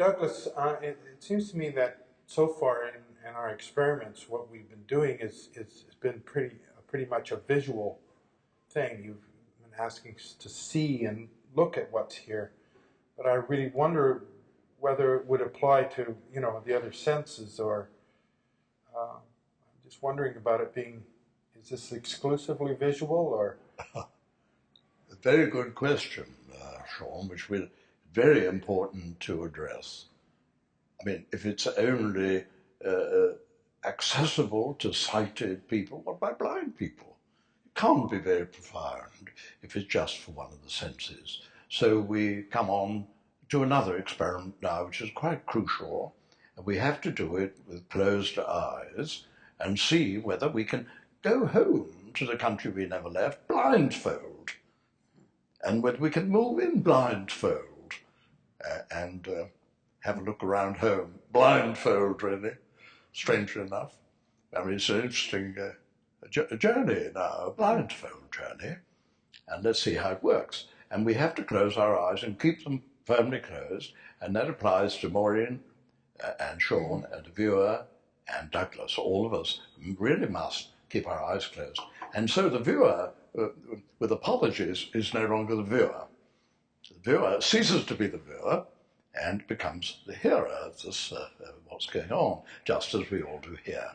Douglas, it seems to me that so far in our experiments, what we've been doing is been pretty much a visual thing. You've been asking us to see and look at what's here, but I really wonder whether it would apply to the other senses, or I'm just wondering about it being. Is this exclusively visual, or? A very good question, Sean, which is very important to address. I mean, if it's only accessible to sighted people, what about blind people? It can't be very profound if it's just for one of the senses. So we come on to another experiment now, which is quite crucial, and we have to do it with closed eyes and see whether we can go home to the country we never left blindfold, and whether we can move in blindfold and have a look around home blindfold, really, strangely enough. I mean, it's an interesting journey now, a blindfold journey, and let's see how it works. And we have to close our eyes and keep them firmly closed, and that applies to Maureen and Sean and the viewer and Douglas. All of us really must keep our eyes closed. And so the viewer, with apologies, is no longer the viewer. The viewer ceases to be the viewer and becomes the hearer of this, what's going on, just as we all do here.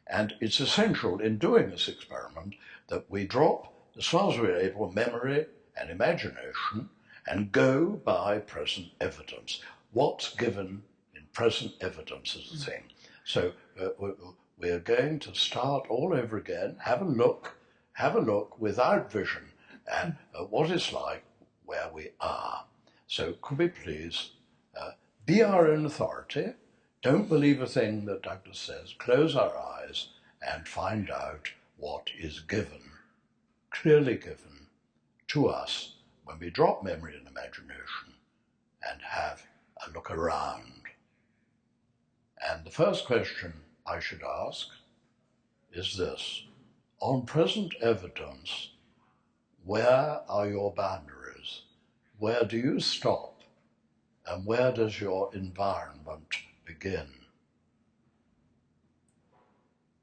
And it's essential in doing this experiment that we drop, as far as we're able, memory and imagination and go by present evidence. What's given in present evidence is the thing. So we're going to start all over again, have a look without vision and what it's like where we are. So could we please be our own authority, don't believe a thing that Douglas says, close our eyes and find out what is given, clearly given to us when we drop memory and imagination and have a look around. And the first question I should ask is this: on present evidence, where are your boundaries? Where do you stop? And where does your environment begin?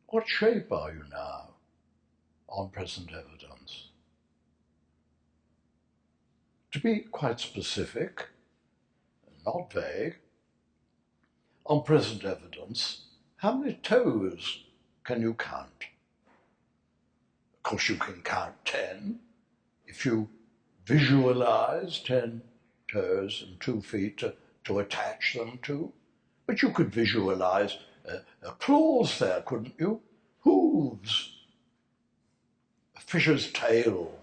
What shape are you now on present evidence? To be quite specific, not vague, on present evidence, how many toes can you count? Of course, you can count 10 if you visualize 10 toes and 2 feet to attach them to. But you could visualize claws there, couldn't you? Hooves, a fish's tail.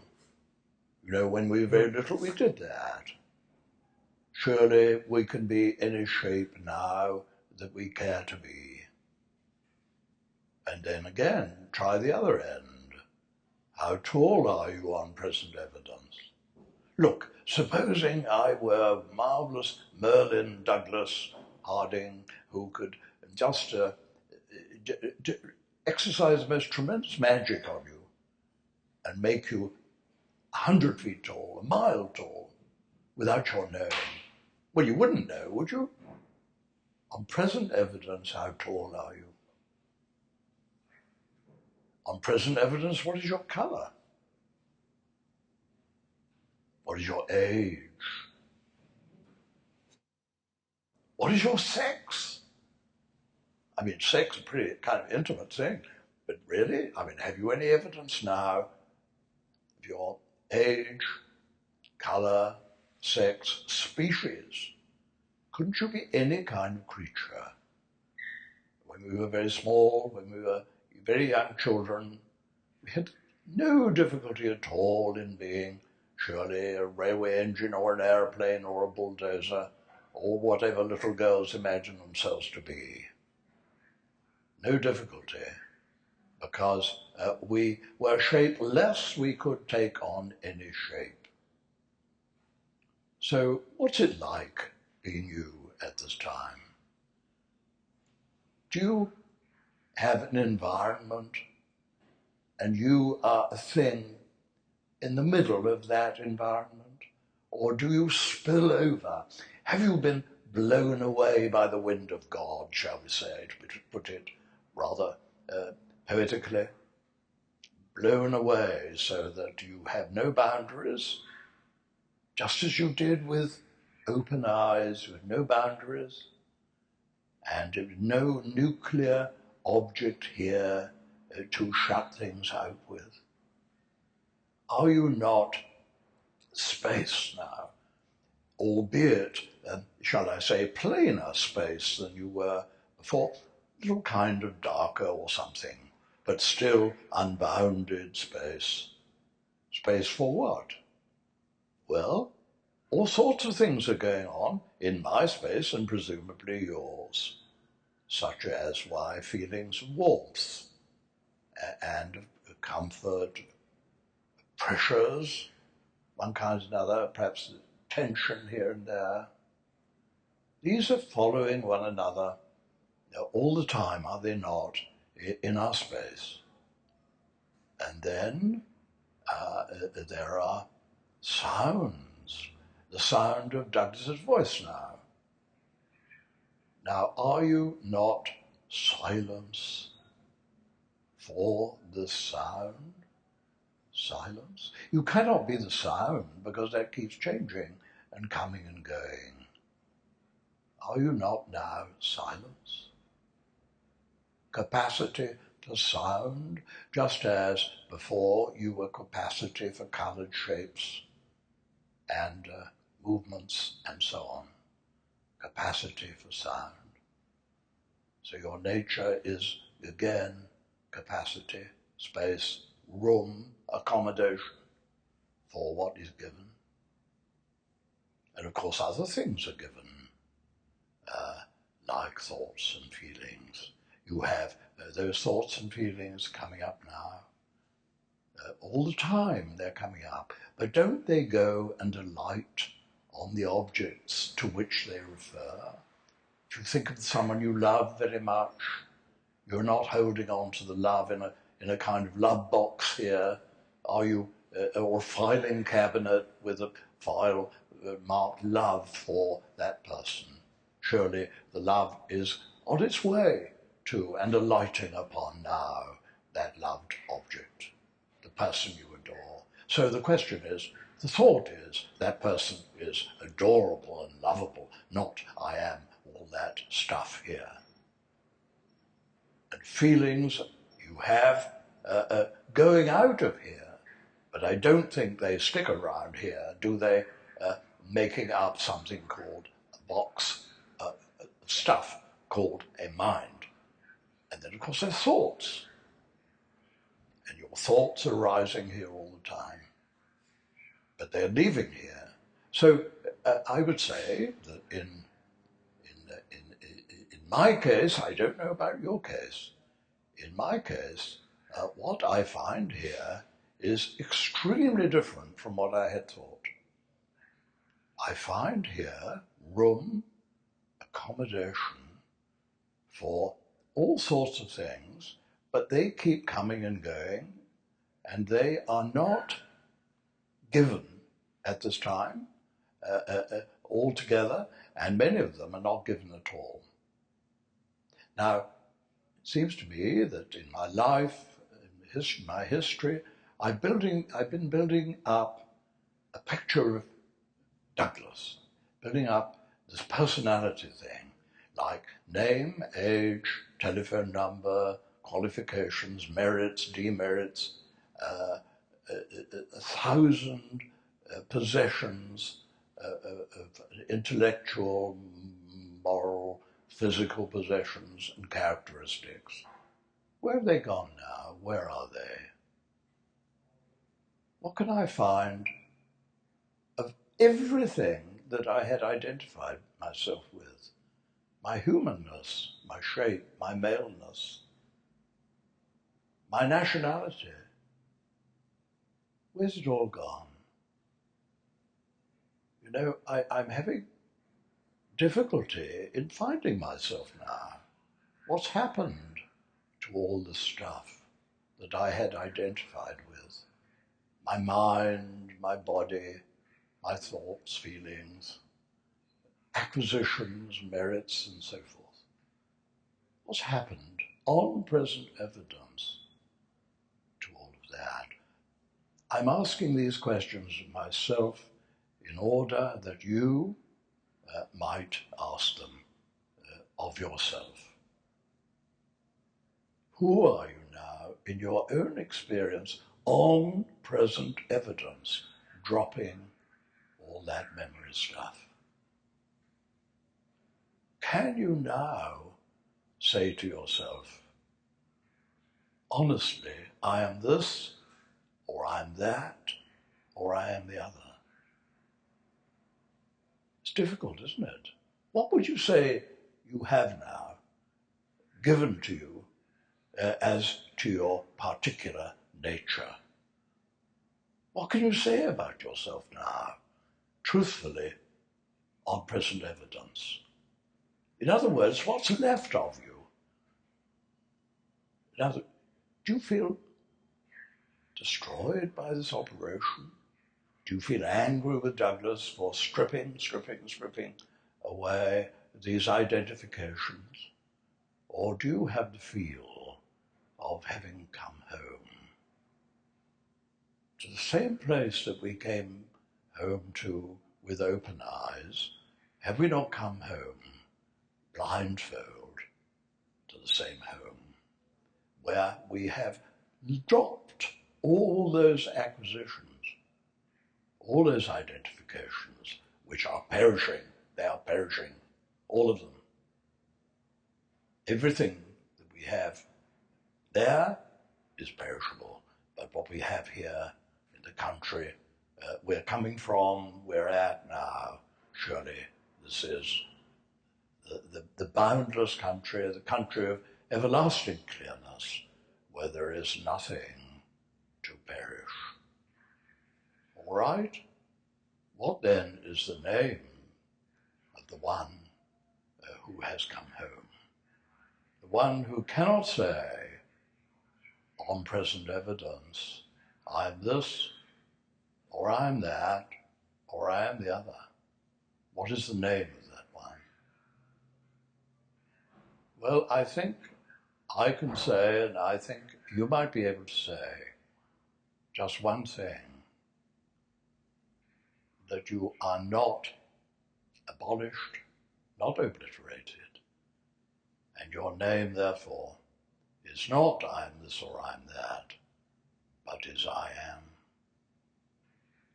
You know, when we were very little, we did that. Surely we can be any shape now that we care to be. And then again, try the other end. How tall are you on present evidence? Look, supposing I were marvellous Merlin Douglas Harding, who could just exercise the most tremendous magic on you and make you 100 feet tall, a mile tall, without your knowing. Well, you wouldn't know, would you? On present evidence, how tall are you? On present evidence, what is your colour? What is your age? What is your sex? I mean, sex is a pretty kind of intimate thing, but really, I mean, have you any evidence now of your age, colour, sex, species? Couldn't you be any kind of creature? When we were very small, when we were very young children, we had no difficulty at all in being surely a railway engine or an airplane or a bulldozer or whatever little girls imagine themselves to be. No difficulty, because we were shaped less we could take on any shape. So what's it like being you at this time? Do you have an environment and you are a thing in the middle of that environment? Or do you spill over? Have you been blown away by the wind of God, shall we say, to put it rather poetically, blown away so that you have no boundaries, just as you did with open eyes, with no boundaries, and no nuclear object here to shut things out with. Are you not space now, albeit, shall I say, plainer space than you were before, a little kind of darker or something, but still unbounded space. Space for what? Well, all sorts of things are going on in my space and presumably yours, such as why feelings of warmth and of comfort, pressures, one kind and another, perhaps tension here and there. These are following one another all the time, are they not, in our space? And then there are sounds, the sound of Douglas's voice now. Now, are you not silence for the sound? Silence? You cannot be the sound because that keeps changing and coming and going. Are you not now silence? Capacity to sound, just as before you were capacity for colored shapes and movements and so on. Capacity for sound. So your nature is, again, capacity, space, room, accommodation for what is given. And of course other things are given, like thoughts and feelings. You have those thoughts and feelings coming up now. All the time they're coming up. But don't they go and alight on the objects to which they refer? If you think of someone you love very much, you're not holding on to the love in a kind of love box here, are you, or filing cabinet with a file marked love for that person. Surely the love is on its way to and alighting upon now that loved object, the person you adore. So the question is, the thought is, that person is adorable and lovable, not I am all that stuff here. And feelings you have going out of here, but I don't think they stick around here, do they, making up something called a box of stuff called a mind. And then of course they're thoughts. And your thoughts are rising here all the time, but they're leaving here. So I would say that in my case, I don't know about your case, in my case, what I find here is extremely different from what I had thought. I find here room, accommodation for all sorts of things, but they keep coming and going, and they are not given at this time altogether, and many of them are not given at all. Now, it seems to me that in my life, in my history, I've been building up a picture of Douglas, building up this personality thing, like name, age, telephone number, qualifications, merits, demerits, 1,000 possessions of intellectual, moral, physical possessions and characteristics. Where have they gone now? Where are they? What can I find of everything that I had identified myself with? My humanness, my shape, my maleness, my nationality. Where's it all gone? You know, I'm having difficulty in finding myself now. What's happened to all the stuff that I had identified with? My mind, my body, my thoughts, feelings, acquisitions, merits, and so forth. What's happened on present evidence to all of that? I'm asking these questions of myself in order that you might ask them of yourself. Who are you now in your own experience on present evidence, dropping all that memory stuff? Can you now say to yourself, honestly, I am this, or I'm that, or I am the other? It's difficult, isn't it? What would you say you have now given to you as to your particular nature? What can you say about yourself now, truthfully, on present evidence? In other words, what's left of you? Do you feel destroyed by this operation? Do you feel angry with Douglas for stripping away these identifications? Or do you have the feel of having come home to the same place that we came home to with open eyes? Have we not come home blindfold to the same home, where we have dropped all those acquisitions, all those identifications, which are perishing? They are perishing, all of them. Everything that we have there is perishable, but what we have here in the country we're coming from, we're at now, surely this is the boundless country, the country of everlasting clearness, where there is nothing to perish. All right? What then is the name of the one who has come home? The one who cannot say, on present evidence, I'm this, or I'm that, or I am the other. What is the name of that one? Well, I think I can say, and I think you might be able to say, just one thing: that you are not abolished, not obliterated, and your name, therefore, is not I'm this or I'm that, but is I am.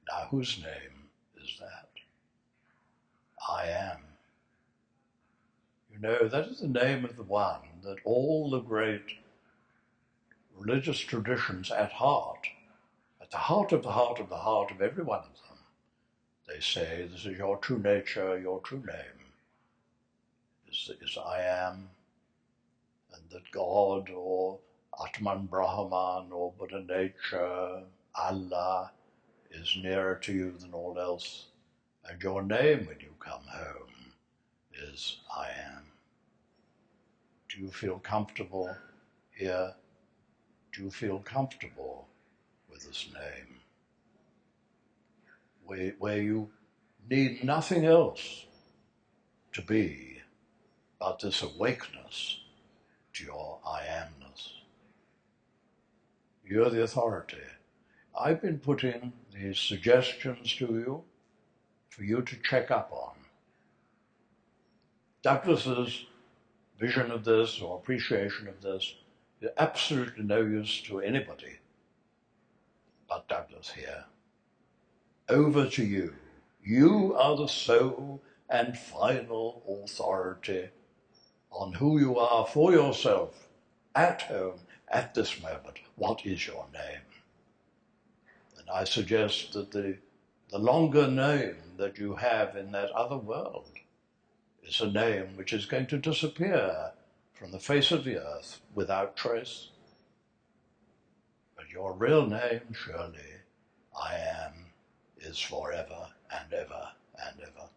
Now, whose name is that? I am. You know, that is the name of the one that all the great religious traditions at the heart of the heart of the heart of every one of them, they say, this is your true nature, your true name is I am, and that God or Atman Brahman or Buddha nature, Allah, is nearer to you than all else, and your name when you come home is I am. Do you feel comfortable here? Do you feel comfortable with this name? Where you need nothing else to be but this awakeness to your I amness. You're the authority. I've been putting these suggestions to you for you to check up on. Douglas's vision of this or appreciation of this is absolutely no use to anybody but Douglas here. Over to you. You are the sole and final authority on who you are for yourself, at home, at this moment. What is your name? And I suggest that the longer name that you have in that other world is a name which is going to disappear from the face of the earth without trace. But your real name, surely, I am, is forever and ever and ever.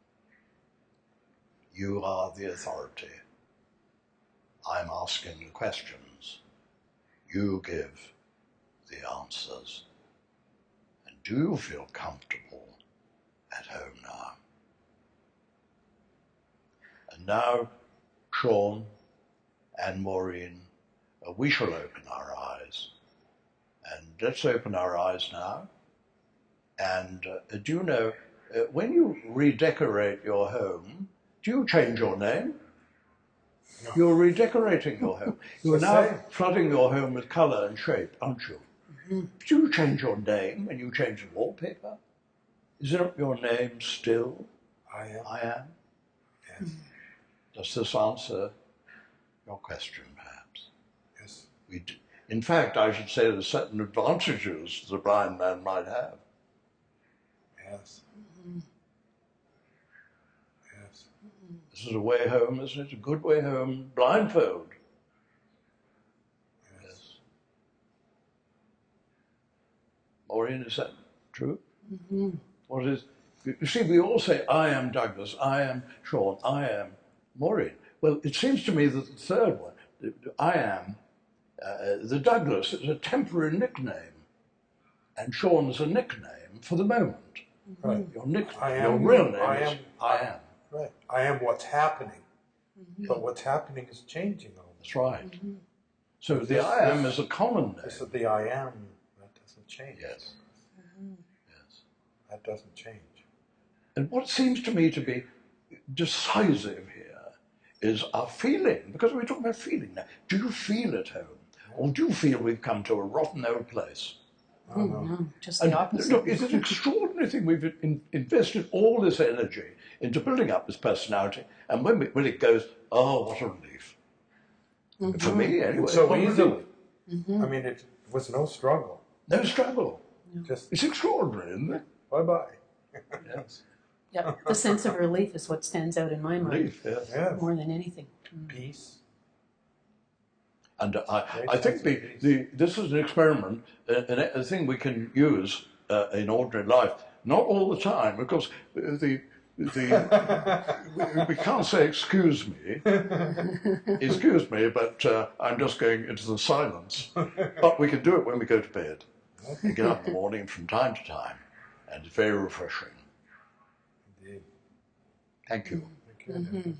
You are the authority. I'm asking the questions. You give the answers. And do you feel comfortable at home now? now, Sean and Maureen, we shall open our eyes. And let's open our eyes now. And do you know, when you redecorate your home, do you change your name? No. You're redecorating your home. You're the now same. flooding your home with colour and shape, aren't you? Do you change your name when you change the wallpaper? Is it your name still? I am. I am. Yes. Does this answer your question, perhaps? Yes. In fact, I should say there's certain advantages the blind man might have. Yes. Yes. This is a way home, isn't it? A good way home, blindfold. Yes. Maureen, is that true? What is? You see, we all say, I am Douglas, I am Sean, I am Maureen. Well, it seems to me that the third one, I am, the Douglas is a temporary nickname, and Sean is a nickname for the moment. Right. Your nickname, your real name is I am. Right. I am what's happening. But what's happening is changing all the That's right. So the This- I am this- is a common name. This is the I am that doesn't change. Yes. Yes. That doesn't change. And what seems to me to be decisive here is our feeling, because we're talking about feeling now. Do you feel at home? Or do you feel we've come to a rotten old place? No, just And the opposite. look, it's an extraordinary thing. We've invested all this energy into building up this personality, and when it goes, oh, what a relief. For me, anyway. So what a easily. relief. I mean, it was no struggle. No struggle. Just It's extraordinary, isn't it? bye-bye. Yes. Yeah, the sense of relief is what stands out in my mind Relief, yes. Yeah. more than anything. Peace. And I think this is an experiment, a thing we can use in ordinary life. Not all the time, because we can't say excuse me, but I'm just going into the silence. But we can do it when we go to bed. We get up in the morning from time to time, and it's very refreshing. Indeed. Thank you. Thank you.